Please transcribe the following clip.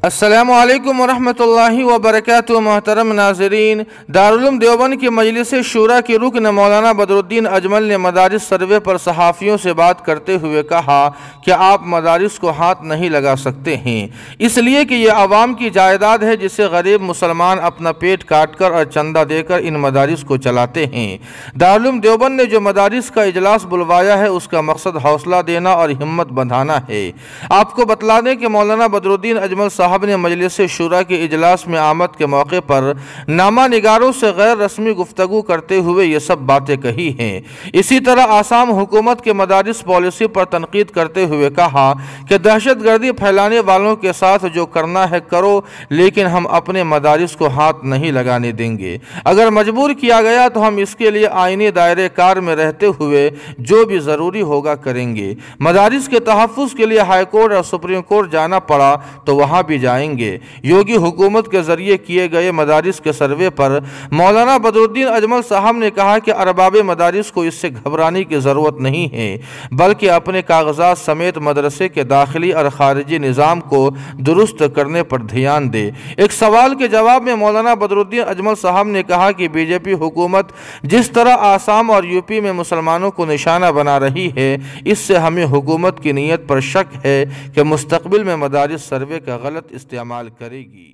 السلام علیکم ورحمۃ اللہ وبرکاتہ۔ محترم ناظرین، دارالعلوم دیوبند کی مجلس شورا کے رکن مولانا بدر الدین اجمل نے مدارس سروے پر صحافیوں سے بات کرتے ہوئے کہا کہ آپ مدارس کو ہاتھ نہیں لگا سکتے ہیں، اس لیے کہ یہ عوام کی جائیداد ہے جسے غریب مسلمان اپنا پیٹ کاٹ کر اور چندہ دے کر ان مدارس کو چلاتے ہیں۔ دارالعلوم دیوبند نے جو مدارس کا اجلاس بلوایا ہے اس کا مقصد حوصلہ دینا اور ہمت بندھانا ہے۔ آپ کو بتلا دیں کہ مولانا بدر الدین اجمل صاحب نے مجلس شورا کے اجلاس میں آمد کے موقع پر نامہ نگاروں سے غیر رسمی گفتگو کرتے ہوئے یہ سب باتیں کہی ہیں۔ اسی طرح آسام حکومت کے مدارس پالیسی پر تنقید کرتے ہوئے کہا کہ دہشت گردی پھیلانے والوں کے ساتھ جو کرنا ہے کرو، لیکن ہم اپنے مدارس کو ہاتھ نہیں لگانے دیں گے۔ اگر مجبور کیا گیا تو ہم اس کے لیے آئینی دائرے کار میں رہتے ہوئے جو بھی ضروری ہوگا کریں گے۔ مدارس کے تحفظ کے لیے ہائی کورٹ اور سپریم کورٹ جانا پڑا تو وہاں بھی جائیں گے۔ یوگی حکومت کے ذریعے کیے گئے مدارس کے سروے پر مولانا بدر الدین اجمل صاحب نے کہا کہ ارباب مدارس کو اس سے گھبرانے کی ضرورت نہیں ہے، بلکہ اپنے کاغذات سمیت مدرسے کے داخلی اور خارجی نظام کو درست کرنے پر دھیان دے۔ ایک سوال کے جواب میں مولانا بدر الدین اجمل صاحب نے کہا کہ بی جے پی حکومت جس طرح آسام اور یو پی میں مسلمانوں کو نشانہ بنا رہی ہے، اس سے ہمیں حکومت کی نیت پر شک ہے کہ مستقبل میں مدارس سروے کا غلط استعمال کرے گی۔